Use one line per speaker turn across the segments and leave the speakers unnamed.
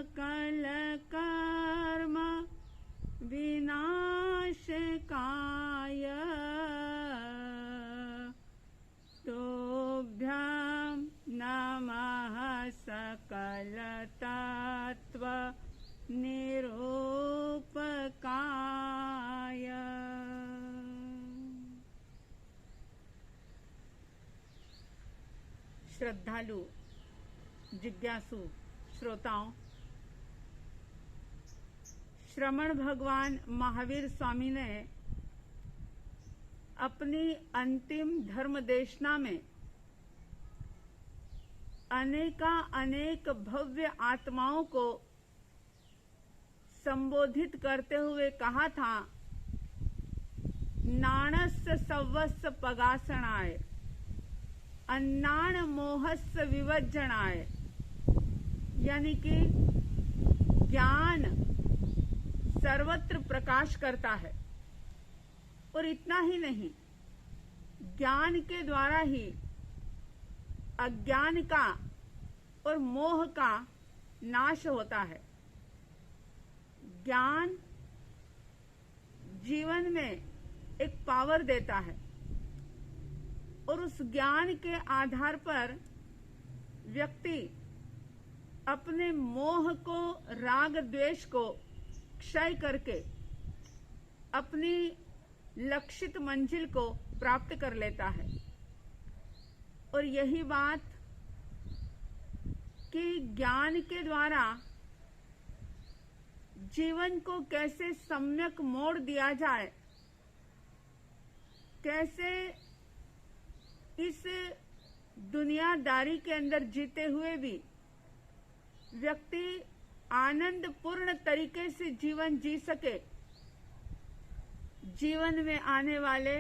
सकल कर्म विनाशकाय तोभ्यं नमः सकल तत्व निरूपकाय। श्रद्धालु जिज्ञासु श्रोताओं, श्रमण भगवान महावीर स्वामी ने अपनी अंतिम धर्म देशना में अनेक भव्य आत्माओं को संबोधित करते हुए कहा था, नाणस्य सवस्य पगासणाय अन्नाण मोहस्य विवज्जनाय, यानी कि ज्ञान सर्वत्र प्रकाश करता है और इतना ही नहीं, ज्ञान के द्वारा ही अज्ञान का और मोह का नाश होता है। ज्ञान जीवन में एक पावर देता है और उस ज्ञान के आधार पर व्यक्ति अपने मोह को, राग द्वेष को क्षय करके अपनी लक्षित मंजिल को प्राप्त कर लेता है। और यही बात कि ज्ञान के द्वारा जीवन को कैसे सम्यक मोड़ दिया जाए, कैसे इस दुनियादारी के अंदर जीते हुए भी व्यक्ति आनंद पूर्ण तरीके से जीवन जी सके, जीवन में आने वाले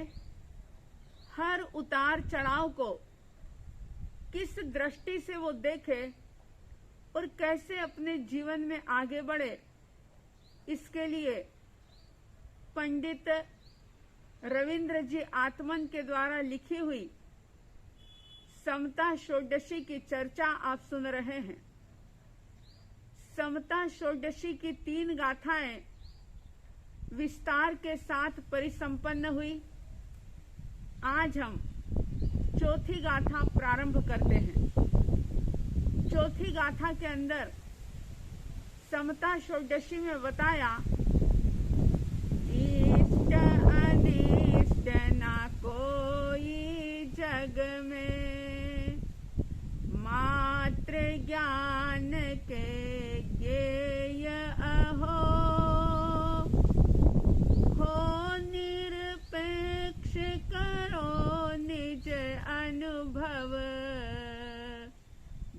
हर उतार चढ़ाव को किस दृष्टि से वो देखे और कैसे अपने जीवन में आगे बढ़े, इसके लिए पंडित रविंद्र जी आत्मन के द्वारा लिखी हुई समता षोडशी की चर्चा आप सुन रहे हैं। समता षोडशी की 3 गाथाएं विस्तार के साथ परिसंपन्न हुई। आज हम चौथी गाथा प्रारंभ करते हैं। चौथी गाथा के अंदर समता षोडशी में बताया, इष्ट अनिष्ट ना कोई जग में, मात्र ज्ञान के ज्ञेय अहो, हो निरपेक्ष करो निज अनुभव,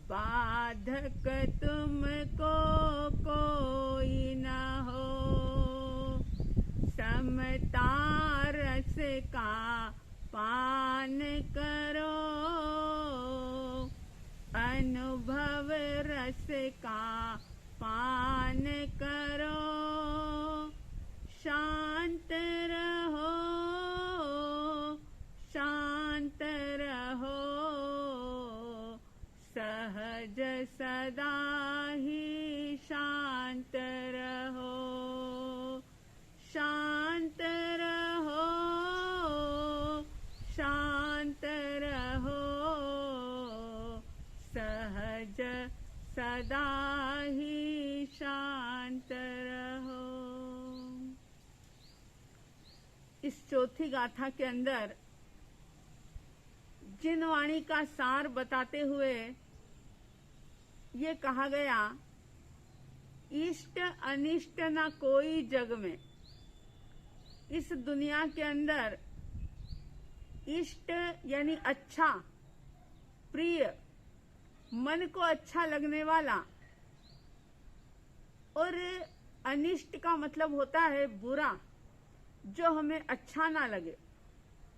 बाधक तुमको कोई न हो, समता रस का पान करो, अनुभव रस का पान करो, शांत रहो शांत रहो, सहज सदा ही शांत रहो, शांत रहो शांत रहो, सहज सदा ही शांत रहो। इस चौथी गाथा के अंदर जिन वाणी का सार बताते हुए ये कहा गया, इष्ट अनिष्ट ना कोई जग में। इस दुनिया के अंदर इष्ट यानी अच्छा, प्रिय, मन को अच्छा लगने वाला, और अनिष्ट का मतलब होता है बुरा, जो हमें अच्छा ना लगे,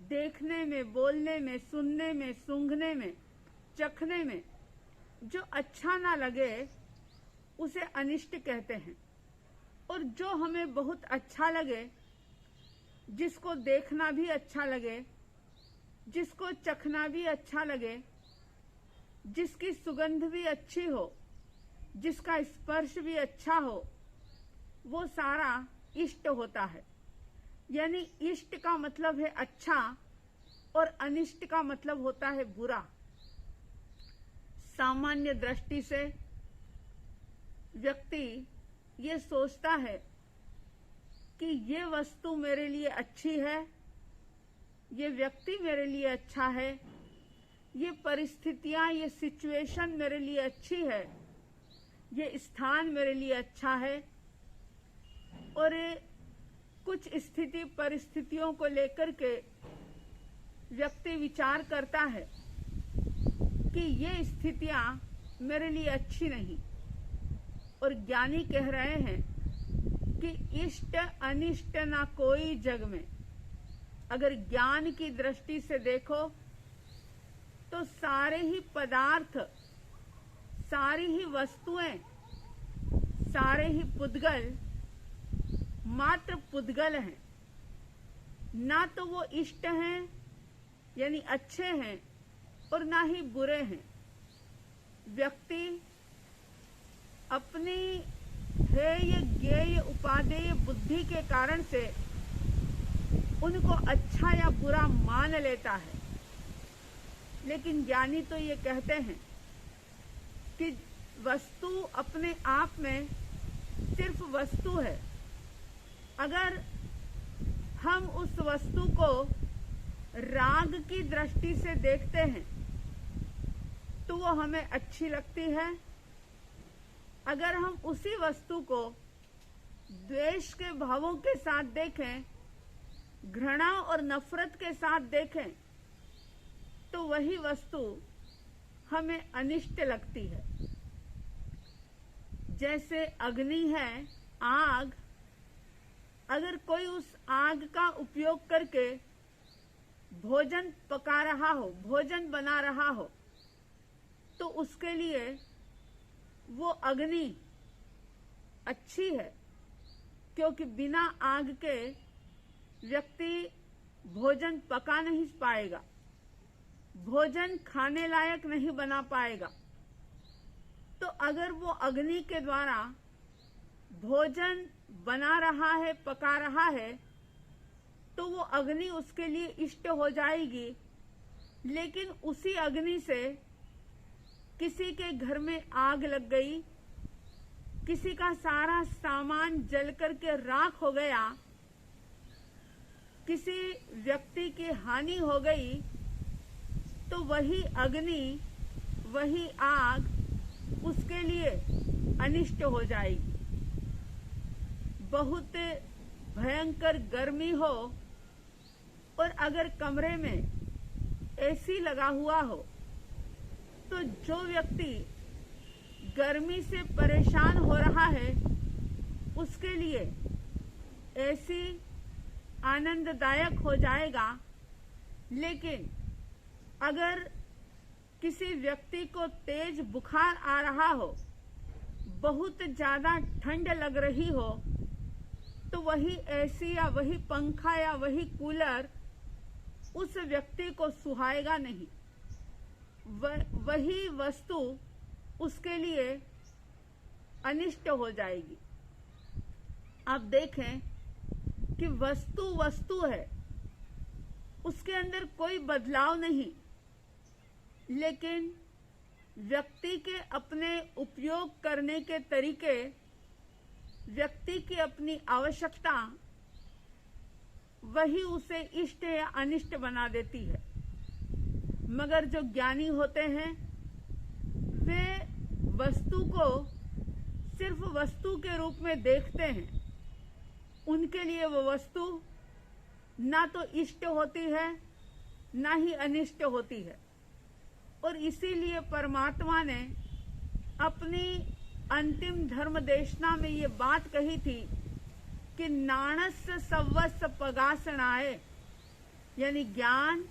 देखने में, बोलने में, सुनने में, सूंघने में, चखने में जो अच्छा ना लगे उसे अनिष्ट कहते हैं। और जो हमें बहुत अच्छा लगे, जिसको देखना भी अच्छा लगे, जिसको चखना भी अच्छा लगे, जिसकी सुगंध भी अच्छी हो, जिसका स्पर्श भी अच्छा हो, वो सारा इष्ट होता है। यानी इष्ट का मतलब है अच्छा और अनिष्ट का मतलब होता है बुरा। सामान्य दृष्टि से व्यक्ति ये सोचता है कि ये वस्तु मेरे लिए अच्छी है, ये व्यक्ति मेरे लिए अच्छा है, ये परिस्थितियां, ये सिचुएशन मेरे लिए अच्छी है, ये स्थान मेरे लिए अच्छा है। और कुछ स्थिति परिस्थितियों को लेकर के व्यक्ति विचार करता है कि ये स्थितियां मेरे लिए अच्छी नहीं। और ज्ञानी कह रहे हैं कि इष्ट अनिष्ट ना कोई जग में। अगर ज्ञान की दृष्टि से देखो तो सारे ही पदार्थ, सारी ही वस्तुएं, सारे ही पुद्गल मात्र पुद्गल हैं। ना तो वो इष्ट हैं यानी अच्छे हैं और ना ही बुरे हैं। व्यक्ति अपनी हेय ज्ञेय उपादेय बुद्धि के कारण से उनको अच्छा या बुरा मान लेता है। लेकिन ज्ञानी तो ये कहते हैं कि वस्तु अपने आप में सिर्फ वस्तु है। अगर हम उस वस्तु को राग की दृष्टि से देखते हैं तो वो हमें अच्छी लगती है। अगर हम उसी वस्तु को द्वेष के भावों के साथ देखें, घृणा और नफरत के साथ देखें, तो वही वस्तु हमें अनिष्ट लगती है। जैसे अग्नि है, आग, अगर कोई उस आग का उपयोग करके भोजन पका रहा हो, भोजन बना रहा हो, तो उसके लिए वो अग्नि अच्छी है, क्योंकि बिना आग के व्यक्ति भोजन पका नहीं पाएगा, भोजन खाने लायक नहीं बना पाएगा। तो अगर वो अग्नि के द्वारा भोजन बना रहा है, पका रहा है, तो वो अग्नि उसके लिए इष्ट हो जाएगी। लेकिन उसी अग्नि से किसी के घर में आग लग गई, किसी का सारा सामान जल करके राख हो गया, किसी व्यक्ति की हानि हो गई, तो वही अग्नि, वही आग उसके लिए अनिष्ट हो जाएगी। बहुत भयंकर गर्मी हो और अगर कमरे में एसी लगा हुआ हो, तो जो व्यक्ति गर्मी से परेशान हो रहा है उसके लिए एसी आनंददायक हो जाएगा। लेकिन अगर किसी व्यक्ति को तेज बुखार आ रहा हो, बहुत ज्यादा ठंड लग रही हो, तो वही एसी या वही पंखा या वही कूलर उस व्यक्ति को सुहाएगा नहीं। वही वस्तु उसके लिए अनिष्ट हो जाएगी। आप देखें कि वस्तु वस्तु है, उसके अंदर कोई बदलाव नहीं, लेकिन व्यक्ति के अपने उपयोग करने के तरीके, व्यक्ति की अपनी आवश्यकता, वही उसे इष्ट या अनिष्ट बना देती है। मगर जो ज्ञानी होते हैं वे वस्तु को सिर्फ वस्तु के रूप में देखते हैं। उनके लिए वो वस्तु ना तो इष्ट होती है ना ही अनिष्ट होती है। और इसीलिए परमात्मा ने अपनी अंतिम धर्म देशना में ये बात कही थी कि नाणस सवस पगासनाए, यानी ज्ञान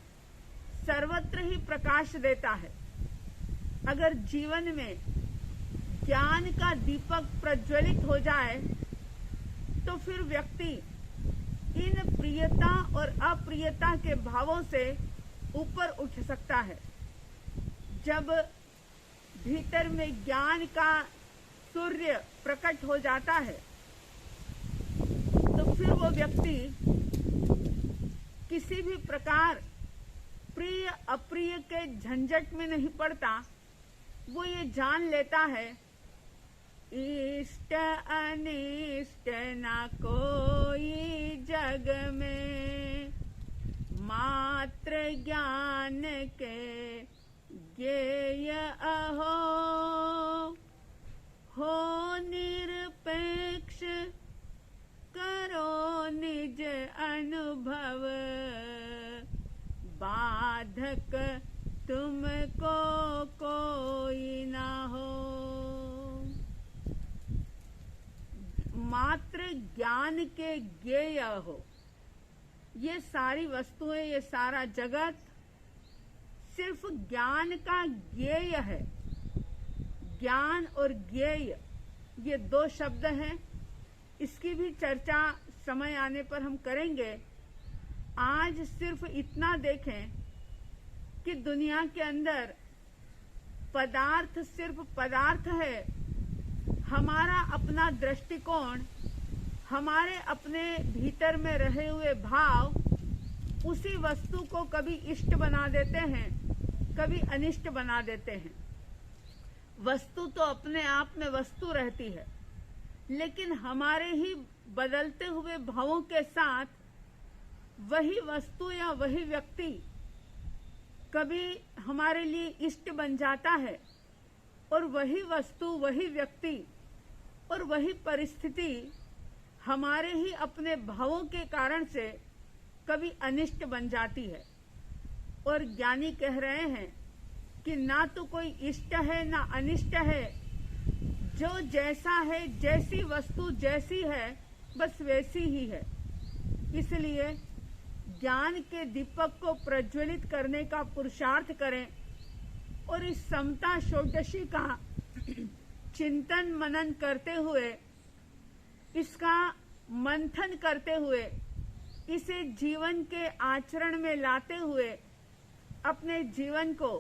सर्वत्र ही प्रकाश देता है। अगर जीवन में ज्ञान का दीपक प्रज्वलित हो जाए तो फिर व्यक्ति इन प्रियता और अप्रियता के भावों से ऊपर उठ सकता है। जब भीतर में ज्ञान का सूर्य प्रकट हो जाता है, तो फिर वो व्यक्ति किसी भी प्रकार प्रिय अप्रिय के झंझट में नहीं पड़ता। वो ये जान लेता है इष्ट अनिष्ट ना कोई जग में, मात्र ज्ञान के ज्ञेय अहो, हो निरपेक्ष करो निज अनुभव, बाधक तुमको कोई ना हो। मात्र ज्ञान के ज्ञेय हो। ये सारी वस्तुएं, ये सारा जगत सिर्फ ज्ञान का ज्ञेय है। ज्ञान और ज्ञेय ये दो शब्द हैं। इसकी भी चर्चा समय आने पर हम करेंगे। आज सिर्फ इतना देखें कि दुनिया के अंदर पदार्थ सिर्फ पदार्थ है। हमारा अपना दृष्टिकोण, हमारे अपने भीतर में रहे हुए भाव उसी वस्तु को कभी इष्ट बना देते हैं, कभी अनिष्ट बना देते हैं। वस्तु तो अपने आप में वस्तु रहती है, लेकिन हमारे ही बदलते हुए भावों के साथ वही वस्तु या वही व्यक्ति कभी हमारे लिए इष्ट बन जाता है, और वही वस्तु, वही व्यक्ति और वही परिस्थिति हमारे ही अपने भावों के कारण से कभी अनिष्ट बन जाती है। और ज्ञानी कह रहे हैं कि ना तो कोई इष्ट है ना अनिष्ट है, जो जैसा है, जैसी वस्तु जैसी है, बस वैसी ही है। इसलिए ज्ञान के दीपक को प्रज्वलित करने का पुरुषार्थ करें और इस समता षोडशी का चिंतन मनन करते हुए, इसका मंथन करते हुए, इसे जीवन के आचरण में लाते हुए अपने जीवन को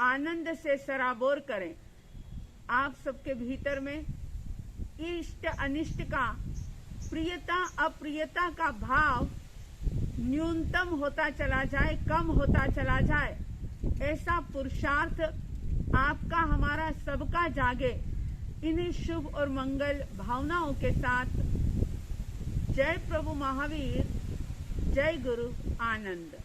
आनंद से सराबोर करें। आप सबके भीतर में इष्ट अनिष्ट का, प्रियता अप्रियता का भाव न्यूनतम होता चला जाए, कम होता चला जाए, ऐसा पुरुषार्थ आपका, हमारा सबका जागे। इन्हीं शुभ और मंगल भावनाओं के साथ जय प्रभु महावीर, जय गुरु आनंद।